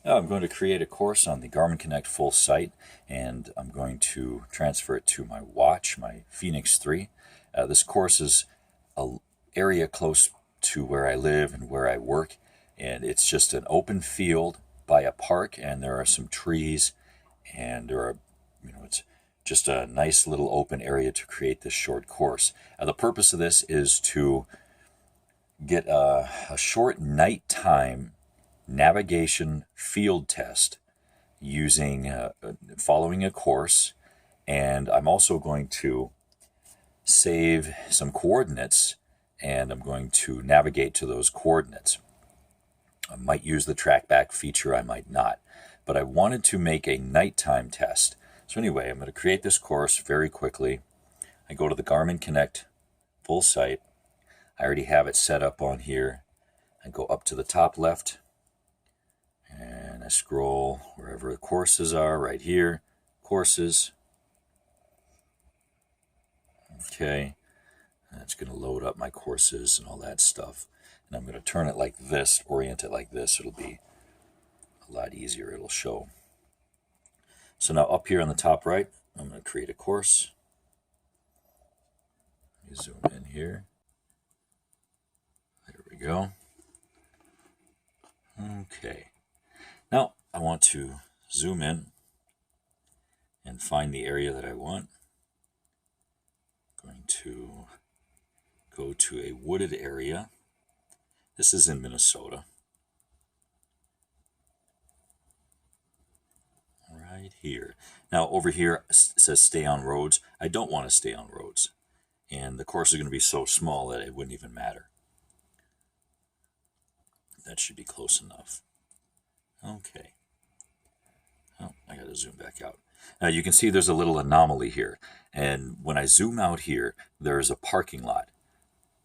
Now I'm going to create a course on the Garmin Connect full site, and I'm going to transfer it to my watch, my Fenix 3. This course is an area close to where I live and where I work, and it's just an open field by a park, and there are some trees, and there are, it's just a nice little open area to create this short course. The purpose of this is to get a short nighttime navigation field test using following a course, and I'm also going to save some coordinates, and I'm going to navigate to those coordinates. I might use the trackback feature, I might not, but I wanted to make a nighttime test. So anyway, I'm going to create this course very quickly. I go to the Garmin Connect full site. I already have it set up on here. I go up to the top left, and I scroll wherever the courses are, right here, courses. Okay, and it's going to load up my courses and all that stuff. And I'm going to turn it like this, orient it like this. It'll be a lot easier, it'll show. So now up here on the top right, I'm going to create a course. Let me zoom in here. There we go. Okay. Now I want to zoom in and find the area that I want. I'm going to go to a wooded area. This is in Minnesota. Right here. Now over here it says stay on roads. I don't want to stay on roads. And the course is going to be so small that it wouldn't even matter. That should be close enough. Okay. Oh, I got to zoom back out. Now you can see there's a little anomaly here. And when I zoom out here, there's a parking lot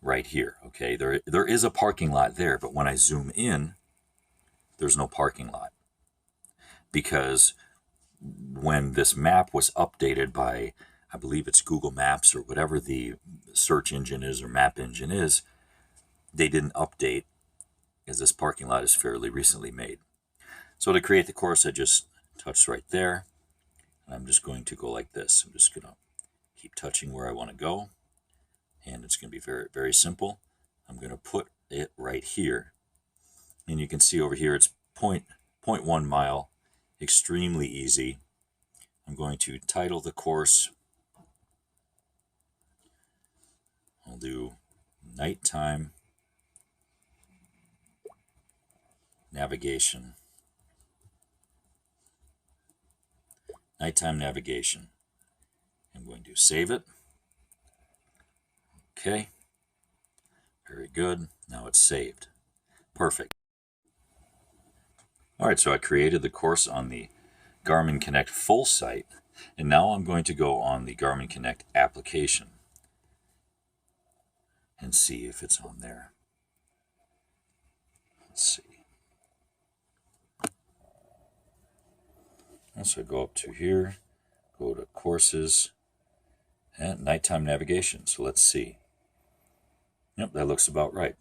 right here. Okay, there is a parking lot there, but when I zoom in, there's no parking lot. Because when this map was updated by, I believe it's Google Maps or whatever the search engine is or map engine is, they didn't update, as this parking lot is fairly recently made. So to create the course, I just touched right there. And I'm just going to go like this. I'm just going to keep touching where I want to go. And it's going to be very, very simple. I'm going to put it right here. And you can see over here it's 0.1 mile. Extremely easy. I'm going to title the course. I'll do nighttime navigation. Nighttime navigation. I'm going to save it. Okay. Very good. Now it's saved. Perfect. All right, so I created the course on the Garmin Connect full site, and now I'm going to go on the Garmin Connect application and see if it's on there. Let's see. So go up to here, go to courses, and nighttime navigation. So let's see. Yep, that looks about right.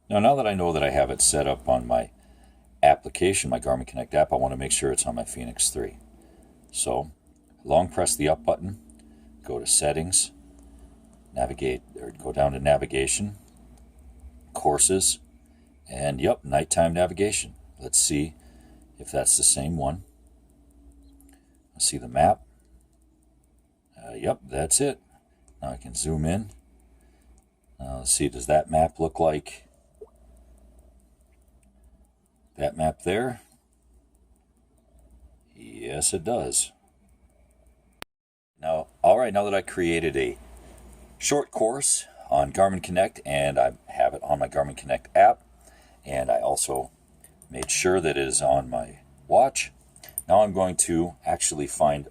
Now that I know that I have it set up on my application, my Garmin Connect app, I want to make sure it's on my Fenix 3. So long press the up button, go to settings, navigate, or go down to navigation, courses, and yep, nighttime navigation. Let's see if that's the same one. Let's see the map. Yep, that's it. Now I can zoom in. Let's see, does that map look like that map there? Yes, it does. Now, all right, now that I created a short course on Garmin Connect, and I have it on my Garmin Connect app, and I also made sure that it is on my watch, now I'm going to actually find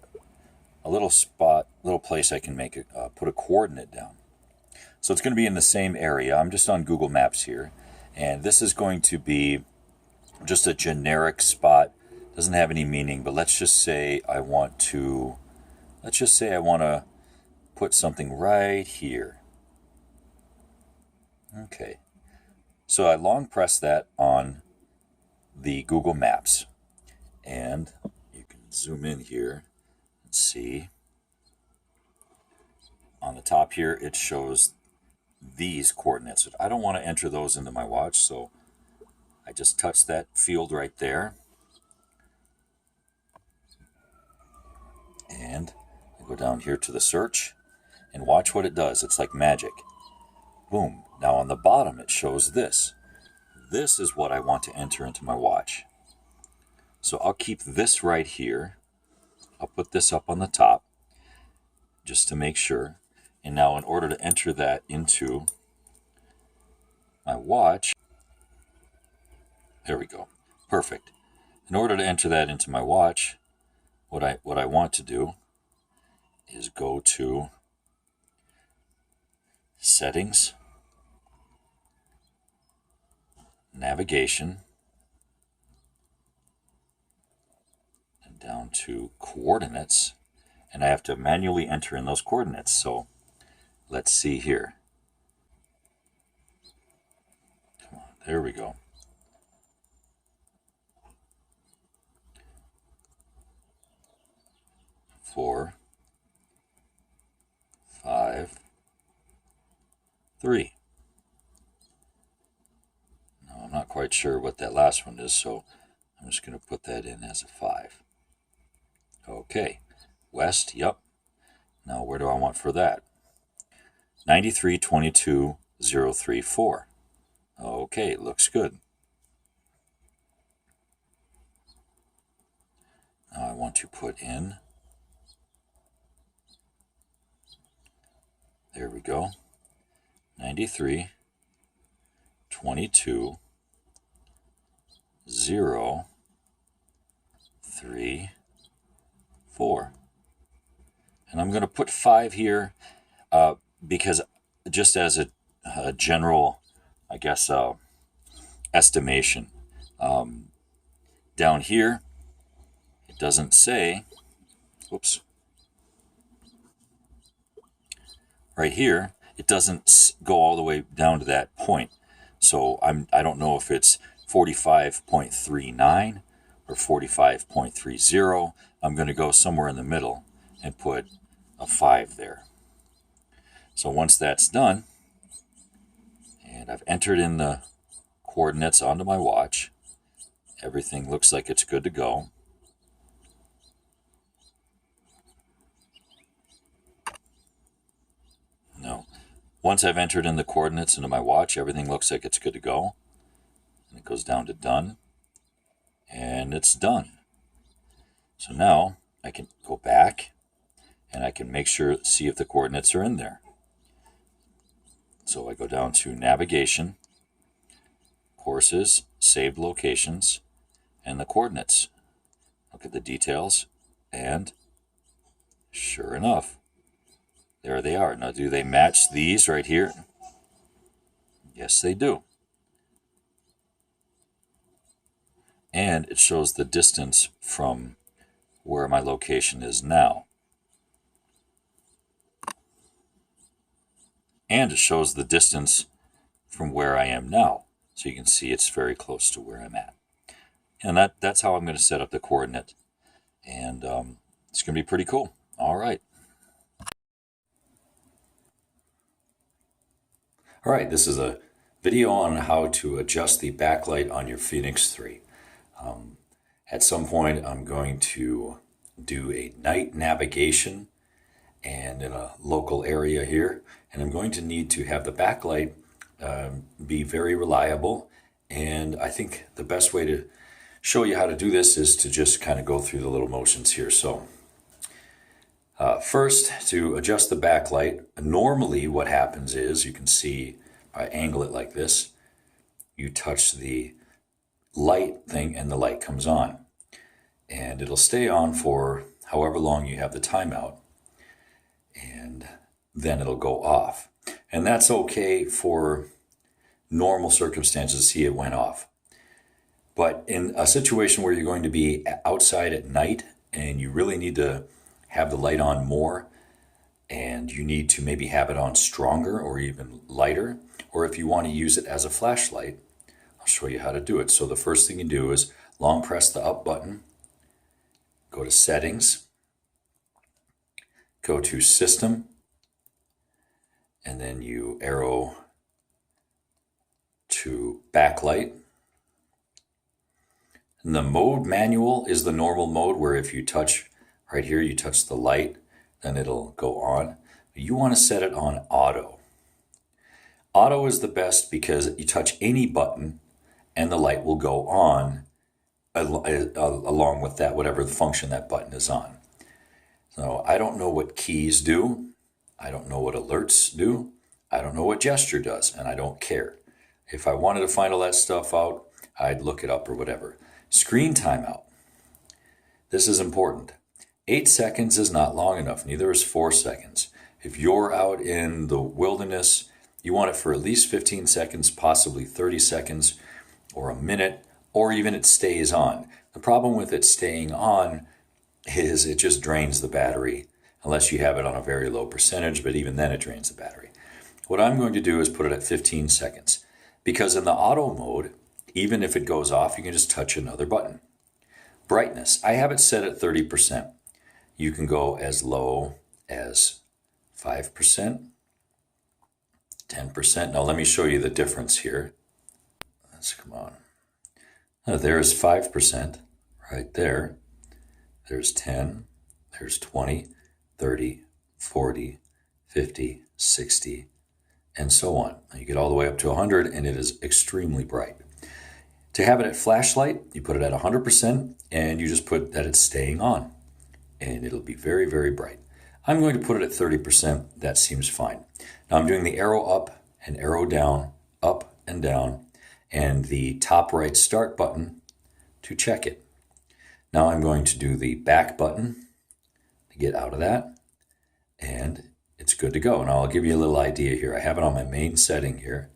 a little spot, little place I can make it, put a coordinate down. So it's going to be in the same area. I'm just on Google Maps here, and this is going to be just a generic spot. Doesn't have any meaning, but let's just say I want to put something right here. Okay, so I long press that on the Google Maps. And you can zoom in here and see on the top here it shows these coordinates. I don't want to enter those into my watch, so I just touch that field right there, and I go down here to the search and watch what it does. It's like magic. Boom. Now on the bottom it shows this. This is what I want to enter into my watch. So I'll keep this right here. I'll put this up on the top just to make sure. And now in order to enter that into my watch, there we go. Perfect. In order to enter that into my watch, what I want to do is go to Settings, Navigation, and down to Coordinates, and I have to manually enter in those coordinates. So let's see here. Come on, there we go. 4, 5, 3. Now I'm not quite sure what that last one is, so I'm just going to put that in as a 5. Okay, west, yep. Now where do I want for that? 93,22,034. Okay, looks good. Now I want to put in, there we go, 93, 22, 0, 3, 4. And I'm going to put 5 here because just as a general, I guess, estimation. Down here, it doesn't say, oops, right here, it doesn't go all the way down to that point. So I don't know if it's 45.39 or 45.30. I'm going to go somewhere in the middle and put a 5 there. So once that's done, and I've entered in the coordinates onto my watch, everything looks like it's good to go. No. Once I've entered in the coordinates into my watch, everything looks like it's good to go. And it goes down to done. And it's done. So now I can go back and I can make sure, see if the coordinates are in there. So I go down to Navigation, Courses, Saved Locations, and the coordinates. Look at the details, and sure enough, there they are. Now, do they match these right here? Yes, they do. And it shows the distance from where my location is now. And it shows the distance from where I am now. So you can see it's very close to where I'm at. And that's how I'm going to set up the coordinate. And it's going to be pretty cool. All right. All right, this is a video on how to adjust the backlight on your Fenix 3. At some point, I'm going to do a night navigation and in a local area here. And I'm going to need to have the backlight be very reliable. And I think the best way to show you how to do this is to just kind of go through the little motions here. So first, to adjust the backlight, normally what happens is, you can see, I angle it like this, you touch the light thing and the light comes on. And it'll stay on for however long you have the timeout. And then it'll go off. And that's okay for normal circumstances. See, it went off. But in a situation where you're going to be outside at night and you really need to have the light on more, and you need to maybe have it on stronger or even lighter, or if you want to use it as a flashlight, I'll show you how to do it. So the first thing you do is long press the up button, go to settings, go to system, and then you arrow to backlight. And the mode manual is the normal mode where if you touch right here, you touch the light, then it'll go on. You want to set it on auto. Auto is the best because you touch any button and the light will go on along with that, whatever the function that button is on. So I don't know what keys do. I don't know what alerts do. I don't know what gesture does, and I don't care. If I wanted to find all that stuff out, I'd look it up or whatever. Screen timeout. This is important. 8 seconds is not long enough. Neither is 4 seconds. If you're out in the wilderness, you want it for at least 15 seconds, possibly 30 seconds, or a minute, or even it stays on. The problem with it staying on is it just drains the battery, unless you have it on a very low percentage, but even then it drains the battery. What I'm going to do is put it at 15 seconds, because in the auto mode, even if it goes off, you can just touch another button. Brightness, I have it set at 30%. You can go as low as 5%, 10%. Now let me show you the difference here. Let's come on. Now, there's 5% right there. There's 10, there's 20, 30, 40, 50, 60, and so on. You get all the way up to 100 and it is extremely bright. To have it at flashlight, you put it at 100% and you just put that it's staying on and it'll be very, very bright. I'm going to put it at 30%. That seems fine. Now I'm doing the arrow up and arrow down, up and down, and the top right start button to check it. Now I'm going to do the back button to get out of that, and it's good to go. And I'll give you a little idea here. I have it on my main setting here.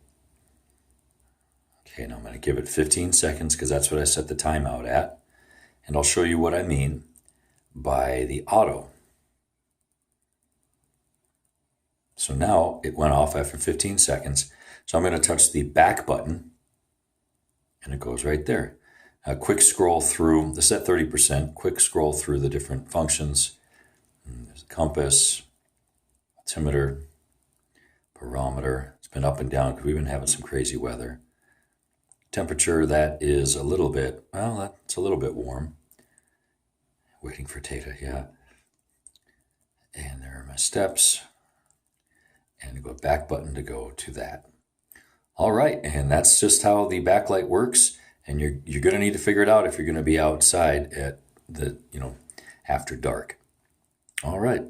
Okay, now I'm going to give it 15 seconds because that's what I set the timeout at. And I'll show you what I mean by the auto. So now it went off after 15 seconds. So I'm going to touch the back button and it goes right there. A quick scroll through, this is at 30%, quick scroll through the different functions. There's a compass, altimeter, barometer. It's been up and down because we've been having some crazy weather. Temperature, that is a little bit, well, that's a little bit warm. Waiting for data, yeah. And there are my steps. And go back button to go to that. All right, and that's just how the backlight works. And you're going to need to figure it out if you're going to be outside at the, after dark. All right.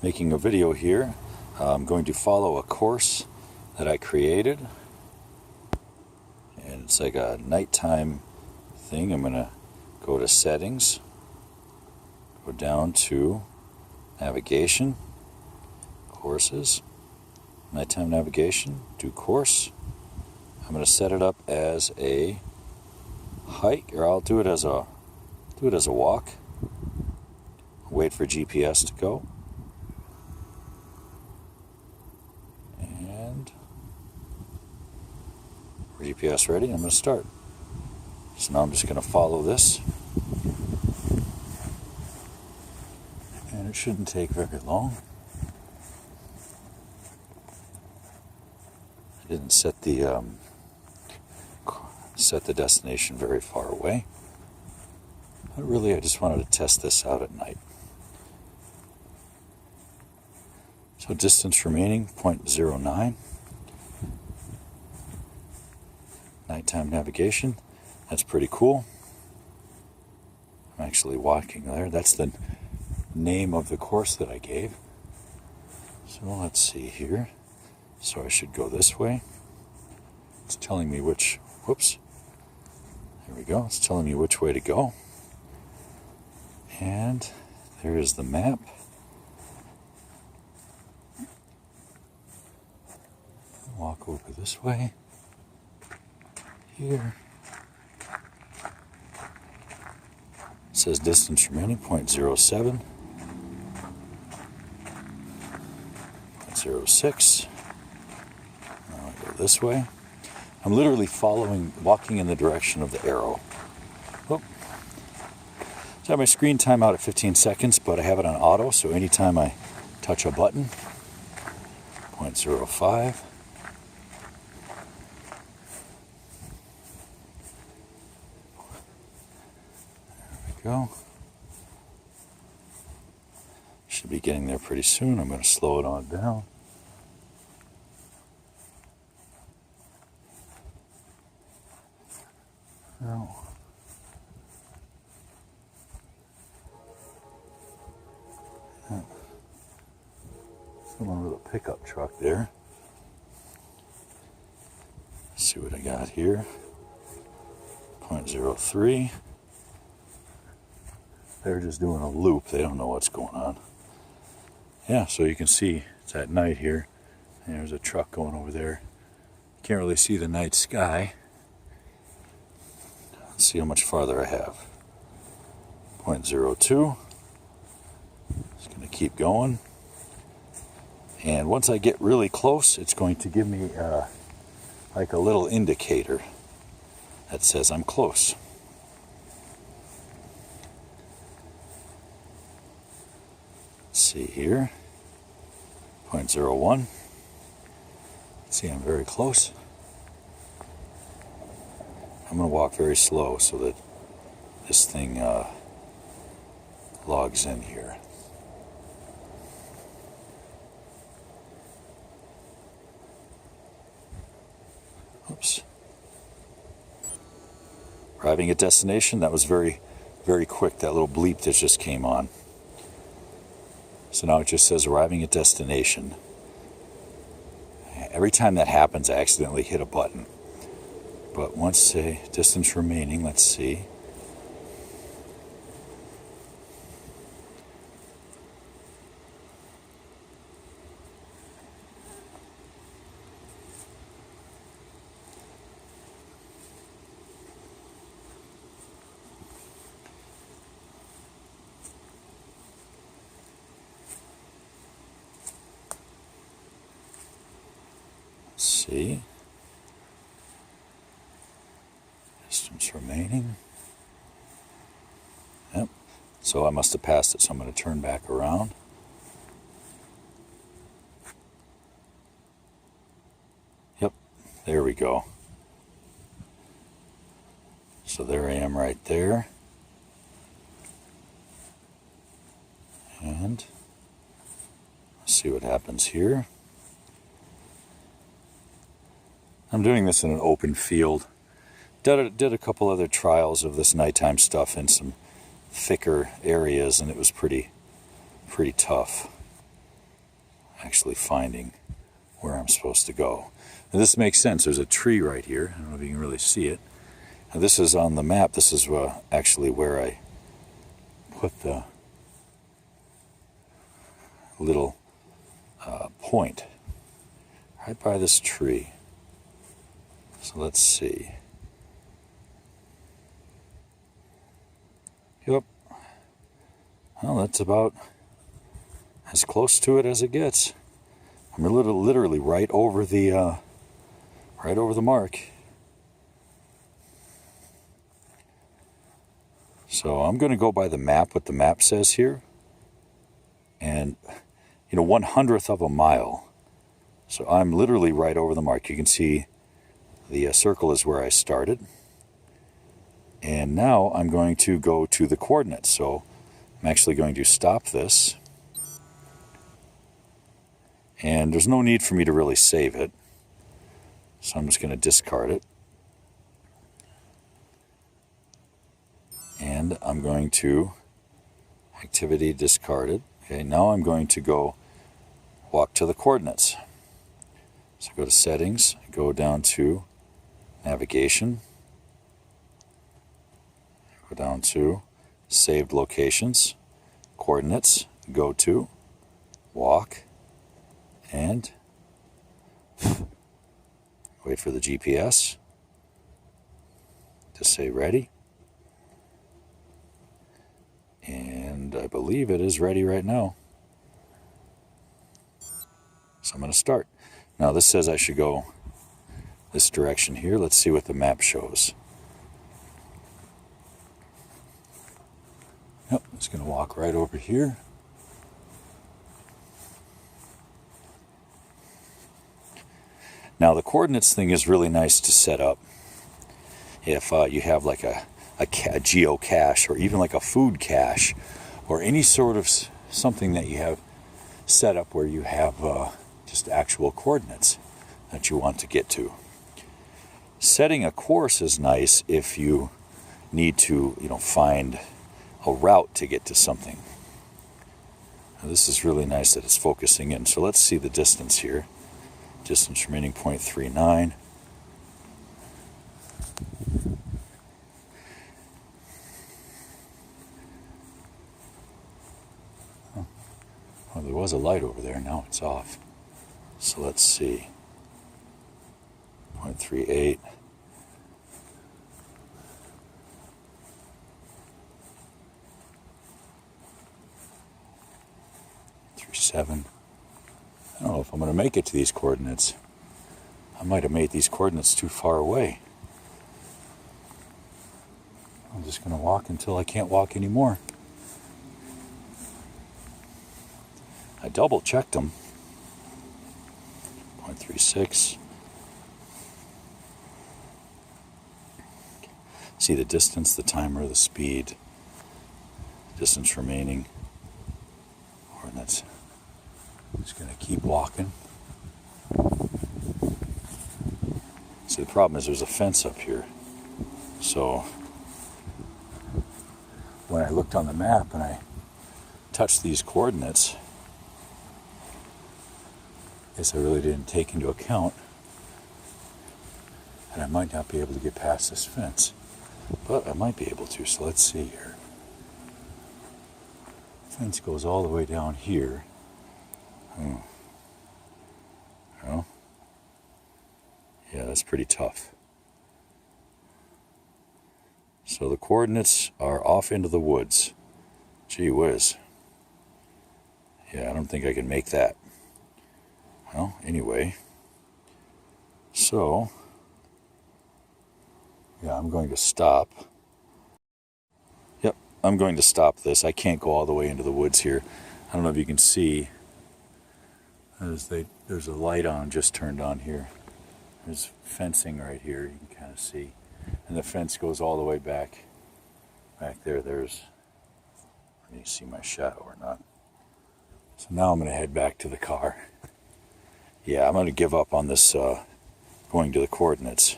Making a video here. I'm going to follow a course that I created. And it's like a nighttime thing. I'm going to go to settings, go down to navigation, courses, nighttime navigation, do course. I'm going to set it up as a hike, or I'll do it as a walk. Wait for GPS to go. And GPS ready, I'm going to start. So now I'm just going to follow this. And it shouldn't take very long. I didn't set the destination very far away. But really, I just wanted to test this out at night. So distance remaining, 0.09. Nighttime navigation, that's pretty cool. I'm actually walking there. That's the name of the course that I gave. So let's see here. So I should go this way. It's telling me which, whoops. There we go. It's telling me which way to go. And there is the map. Walk over this way. Here. It says distance remaining, 0.07. 0.06. Now I go this way. I'm literally walking in the direction of the arrow. Oh. So I have my screen time out at 15 seconds, but I have it on auto, so anytime I touch a button, 0.05. There we go. Should be getting there pretty soon. I'm going to slow it on down. No. Someone with a pickup truck there. Let's see what I got here. 0.03. They're just doing a loop. They don't know what's going on. Yeah, so you can see it's at night here. And there's a truck going over there. Can't really see the night sky. Let's see how much farther I have. 0.02. Just going to keep going. And once I get really close, it's going to give me like a little indicator that says I'm close. Let's see here. 0.01. See, I'm very close. I'm going to walk very slow so that this thing logs in here. Oops. Arriving at destination. That was very, very quick. That little bleep that just came on. So now it just says arriving at destination. Every time that happens, I accidentally hit a button. But once, say, distance remaining, let's see. See, distance remaining. Yep. So I must have passed it, so I'm going to turn back around. Yep, there we go. So there I am right there. And let's see what happens here. I'm doing this in an open field. Did a couple other trials of this nighttime stuff in some thicker areas, and it was pretty tough actually finding where I'm supposed to go. Now, this makes sense. There's a tree right here. I don't know if you can really see it. Now, this is on the map. This is actually where I put the little point right by this tree. So let's see. Yep. Well, that's about as close to it as it gets. I'm literally right over the mark. So I'm going to go by the map, what the map says here. And, 1/100th of a mile. So I'm literally right over the mark. You can see the circle is where I started. And now I'm going to go to the coordinates. So I'm actually going to stop this. And there's no need for me to really save it. So I'm just going to discard it. And I'm going to activity discarded. Okay, now I'm going to go walk to the coordinates. So go to settings, go down to navigation, go down to saved locations, coordinates, go to, walk, and wait for the GPS to say ready. And I believe it is ready right now. So I'm going to start. Now this says I should go this direction here. Let's see what the map shows. Yep, I'm just going to walk right over here. Now the coordinates thing is really nice to set up if you have like a geocache, or even like a food cache, or any sort of something that you have set up where you have just actual coordinates that you want to get to. Setting a course is nice if you need to, find a route to get to something. Now, this is really nice that it's focusing in. So let's see the distance here. Distance remaining 0.39. Well, there was a light over there, now it's off. So let's see. 0.38. I don't know if I'm going to make it to these coordinates. I might have made these coordinates too far away. I'm just going to walk until I can't walk anymore. I double checked them. 0.36. See the distance, the timer, the speed, distance remaining. Coordinates. Just going to keep walking. See, the problem is there's a fence up here. So when I looked on the map and I touched these coordinates, I guess I really didn't take into account that I might not be able to get past this fence. But I might be able to, so let's see here. Fence goes all the way down here. Well, yeah, that's pretty tough. So the coordinates are off into the woods. Gee whiz. Yeah, I don't think I can make that. Well, anyway. So, yeah, I'm going to stop. Yep, I'm going to stop this. I can't go all the way into the woods here. I don't know if you can see. There's a light on, just turned on here. There's fencing right here, you can kind of see. And the fence goes all the way back there. There's, let me see my shadow or not. So now I'm going to head back to the car. Yeah, I'm going to give up on this going to the coordinates.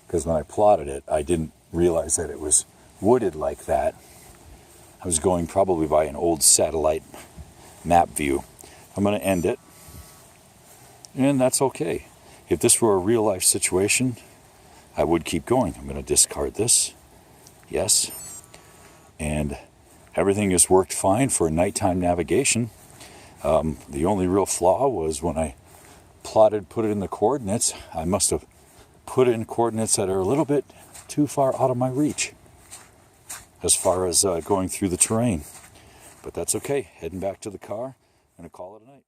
Because when I plotted it, I didn't realize that it was wooded like that. I was going probably by an old satellite map view. I'm going to end it, and that's okay. If this were a real life situation, I would keep going. I'm going to discard this. Yes. And everything has worked fine for nighttime navigation. The only real flaw was when I put it in the coordinates, I must have put in coordinates that are a little bit too far out of my reach as far as going through the terrain. But that's okay. Heading back to the car. I'm going to call it a night.